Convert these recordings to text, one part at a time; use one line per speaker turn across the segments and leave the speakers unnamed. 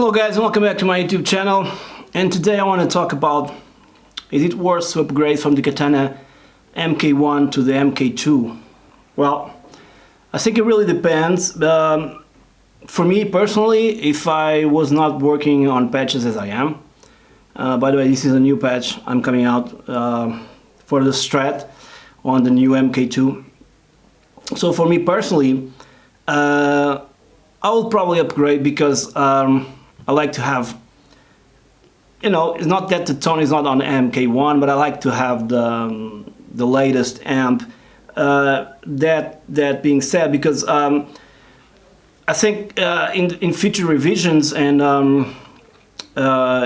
Hello guys, and welcome back to my YouTube channel. And today I want to talk about, is it worth to upgrade from the Katana Mkii to the Mkii? Well, I think it really depends. For me personally, if I was not working on patches as I am, by the way, this is a new patch I'm coming out for the Strat on the new Mkii. So for me personally, I will probably upgrade because I like to have, you know, it's not that the tone is not on Mkii, but I like to have the latest amp. That being said, because I think in future revisions and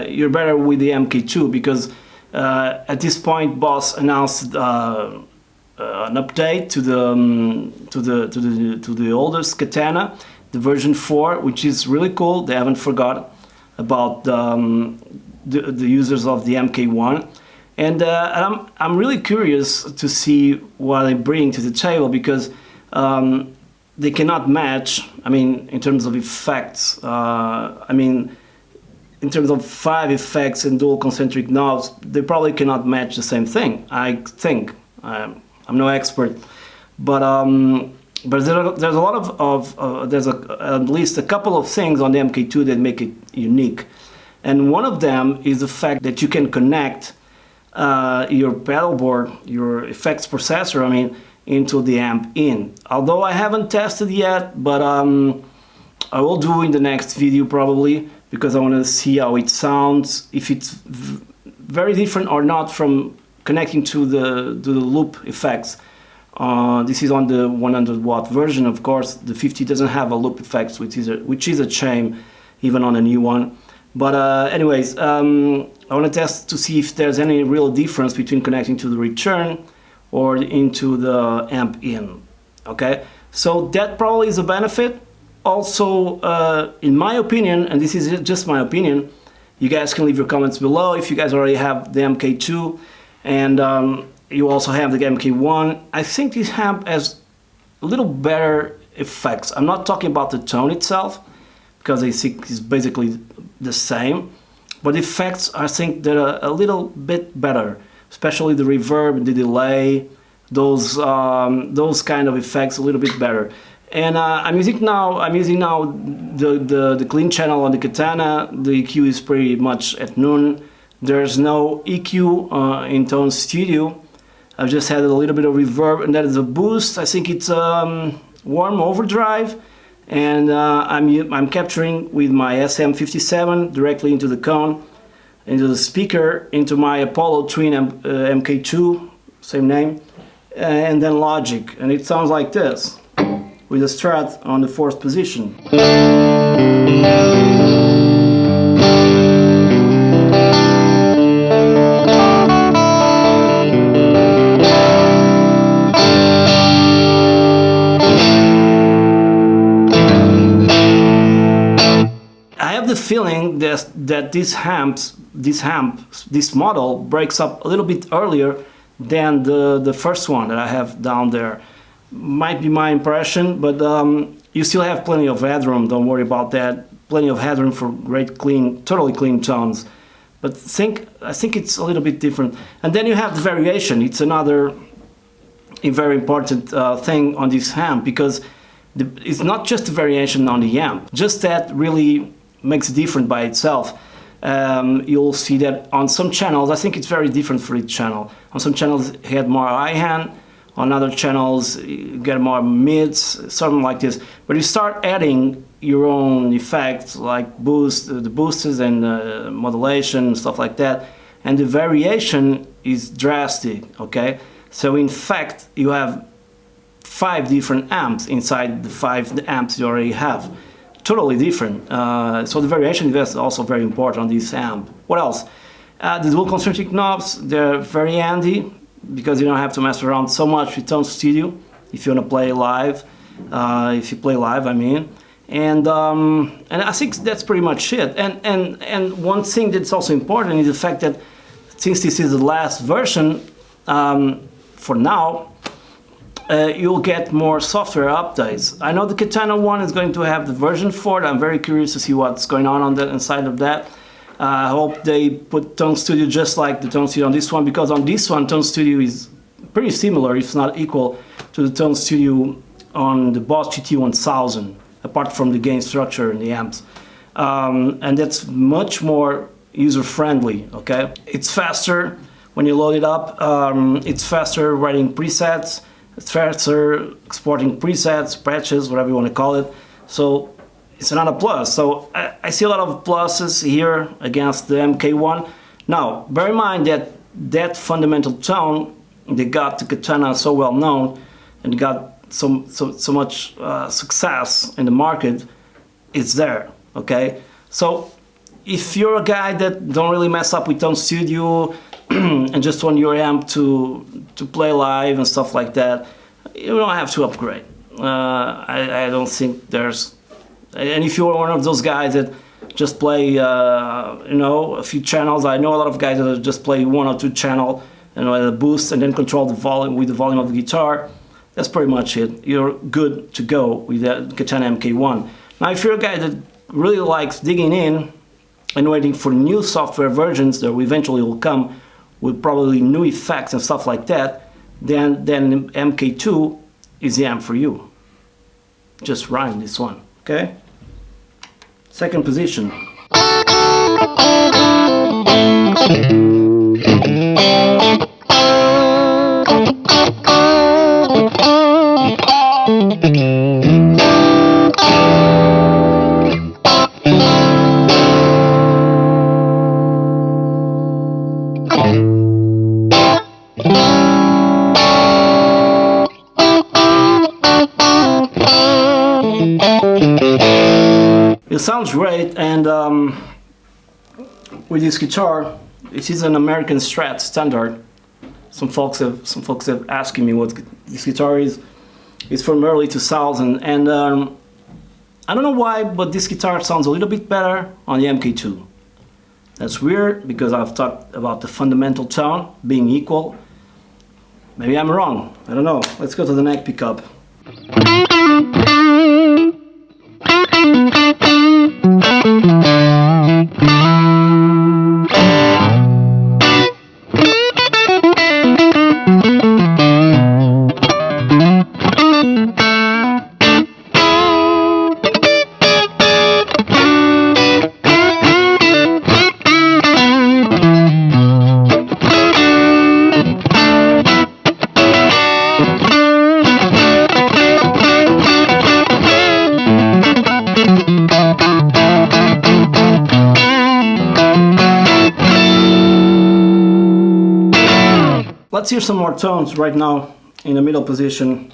you're better with the Mkii because at this point Boss announced an update to the oldest Katana, the version 4, which is really cool. They haven't forgot about the users of the Mkii, and I'm really curious to see what they bring to the table because they cannot match. I mean, in terms of effects, I mean, in terms of 5 effects and dual concentric knobs, they probably cannot match the same thing. I think I'm no expert, but there's a lot of there's at least a couple of things on the Mkii that make it unique, and one of them is the fact that you can connect your pedal board, your effects processor, I mean, into the amp in. Although I haven't tested yet, but I will do in the next video probably, because I want to see how it sounds, if it's very different or not from connecting to the loop effects. This is on the 100 watt version, of course. The 50 doesn't have a loop effects, which is a shame, even on a new one. But anyways, I want to test to see if there's any real difference between connecting to the return or into the amp in. Okay, so that probably is a benefit. Also, in my opinion, and this is just my opinion, you guys can leave your comments below if you guys already have the Mkii and you also have the Mkii. I think this amp has a little better effects. I'm not talking about the tone itself, because I think it's basically the same, but the effects, I think they're a little bit better, especially the reverb, the delay, those kind of effects a little bit better. And I'm using now the clean channel on the Katana. The EQ is pretty much at noon. There's no EQ in Tone Studio. I've just had a little bit of reverb, and that is a boost. I think it's warm overdrive, and I'm capturing with my SM57 directly into the cone, into the speaker, into my Apollo Twin Mkii, same name, and then Logic, and it sounds like this, with a Strat on the 4th position. I have the feeling that this model breaks up a little bit earlier than the first one that I have down there. Might be my impression, but you still have plenty of headroom, don't worry about that. Plenty of headroom for great clean, totally clean tones. But I think it's a little bit different. And then you have the variation. It's another very important thing on this amp, because it's not just the variation on the amp. Just that really makes it different by itself. You'll see that on some channels, I think it's very different for each channel. On some channels it had more high hand, on other channels you get more mids, something like this. But you start adding your own effects like the boosters and modulation and stuff like that, and the variation is drastic, okay? So in fact you have 5 different amps inside the 5 amps you already have. Totally different. So the variation is also very important on this amp. What else? The dual concentric knobs, they're very handy because you don't have to mess around so much with Tone Studio if you want to play live. If you play live, I mean. And I think that's pretty much it. And one thing that's also important is the fact that since this is the last version, for now, you'll get more software updates. I know the Katana one is going to have the version 4. I'm very curious to see what's going on that inside of that. I hope they put Tone Studio just like the Tone Studio on this one, because on this one Tone Studio is pretty similar, if not equal, to the Tone Studio on the Boss GT1000, apart from the gain structure and the amps. And that's much more user-friendly, okay? It's faster when you load it up, it's faster writing presets, it's faster exporting presets, patches, whatever you want to call it. So it's another plus. So I see a lot of pluses here against the MK1. Now, bear in mind that that fundamental tone that got the Katana so well known and got so much success in the market, it's there, okay? So if you're a guy that don't really mess up with Tone Studio and just want your amp to play live and stuff like that, you don't have to upgrade. I don't think there's... And if you're one of those guys that just play, you know, a few channels, I know a lot of guys that just play 1 or 2 channel, you know, at a boost and then control the volume with the volume of the guitar. That's pretty much it. You're good to go with the Katana MK1. Now, if you're a guy that really likes digging in and waiting for new software versions that eventually will come with probably new effects and stuff like that, then MK2 is the amp for you. Just rhyme this one, okay? Second position. It sounds great, and with this guitar, it is an American Strat standard. Some folks have asked me what this guitar is. It's from early 2000, and I don't know why, but this guitar sounds a little bit better on the MK2. That's weird, because I've talked about the fundamental tone being equal. Maybe I'm wrong, I don't know. Let's go to the neck pickup. Let's hear some more tones right now in the middle position.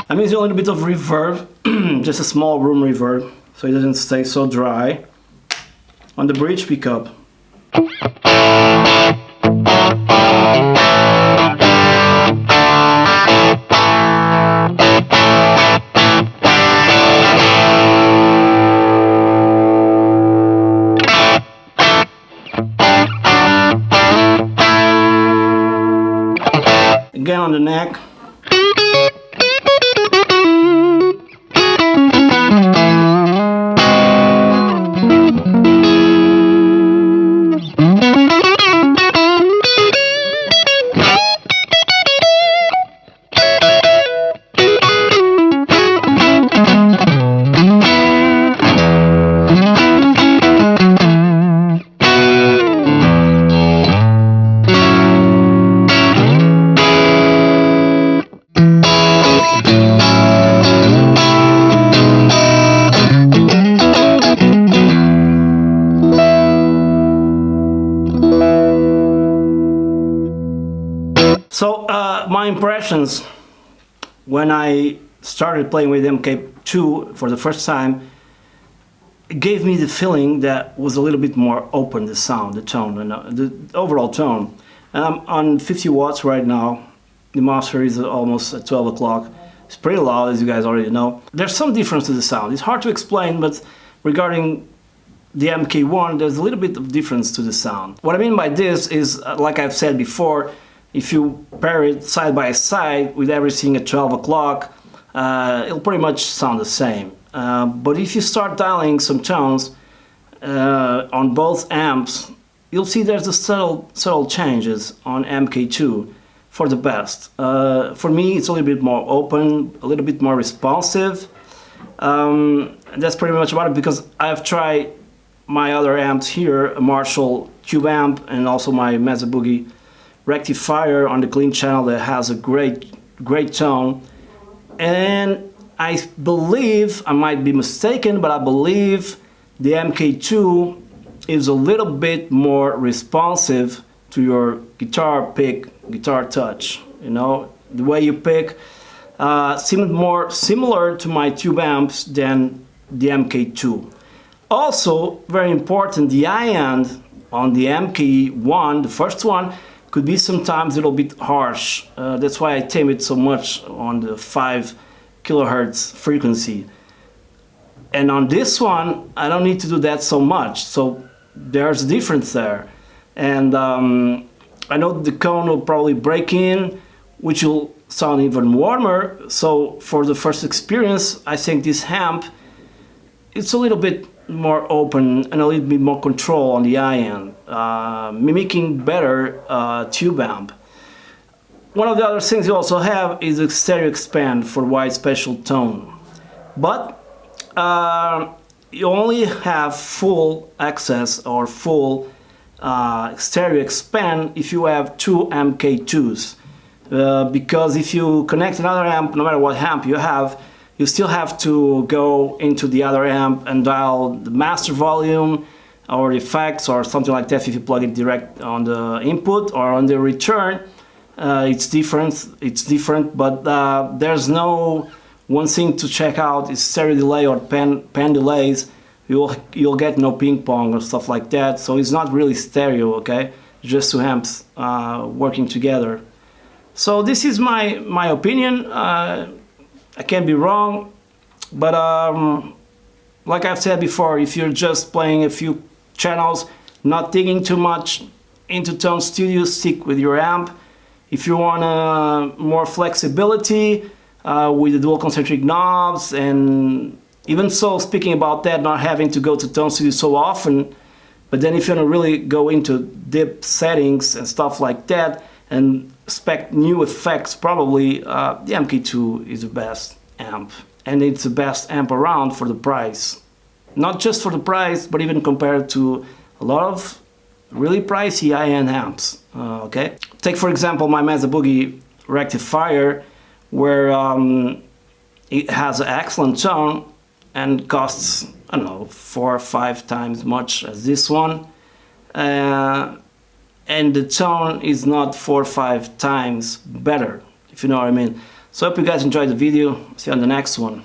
I'm using a little bit of reverb, just a small room reverb, so it doesn't stay so dry. On the bridge pickup. Again on the neck. So my impressions when I started playing with MK2 for the first time, it gave me the feeling that was a little bit more open, the sound, the tone, and the overall tone. And I'm on 50 watts right now. The master is almost at 12 o'clock. It's pretty loud, as you guys already know. There's some difference to the sound. It's hard to explain, but regarding the Mkii, there's a little bit of difference to the sound. What I mean by this is, like I've said before, if you pair it side by side with everything at 12 o'clock, it'll pretty much sound the same. But if you start dialing some tones on both amps, you'll see there's a subtle changes on Mkii for the best. For me, it's a little bit more open, a little bit more responsive. That's pretty much about it, because I've tried my other amps here, a Marshall Tube amp and also my Mesa Boogie rectifier on the clean channel that has a great tone. And I believe, I might be mistaken, but I believe the Mkii is a little bit more responsive to your guitar pick, guitar touch. You know, the way you pick seemed more similar to my tube amps than the Mkii. Also, very important, the high end on the Mkii, the first one, could be sometimes a little bit harsh. That's why I tame it so much on the 5 kilohertz frequency. And on this one, I don't need to do that so much. So there's a difference there. And I know the cone will probably break in, which will sound even warmer. So for the first experience, I think this amp, it's a little bit more open and a little bit more control on the high end, mimicking better tube amp. One of the other things you also have is a stereo expand for wide spatial tone, but you only have full access or full stereo expand if you have two Mkii, because if you connect another amp, no matter what amp you have, you still have to go into the other amp and dial the master volume or effects or something like that. If you plug it direct on the input or on the return, it's different, but there's no one thing to check out is stereo delay or pan delays. You'll get no ping pong or stuff like that, so it's not really stereo, okay? Just two amps working together. So this is my opinion. I can be wrong, but like I've said before, if you're just playing a few channels, not digging too much into Tone Studio, stick with your amp. If you want more flexibility with the dual concentric knobs, and even so, speaking about that, not having to go to Tone Studio so often, but then if you want to really go into deep settings and stuff like that, and expect new effects, probably the Mkii is the best amp, and it's the best amp around for the price. Not just for the price, but even compared to a lot of really pricey high-end amps. Okay, take for example my Mesa Boogie rectifier, where it has an excellent tone and costs, I don't know, 4 or 5 times much as this one. And the tone is not 4 or 5 times better, if you know what I mean. So I hope you guys enjoyed the video. See you on the next one.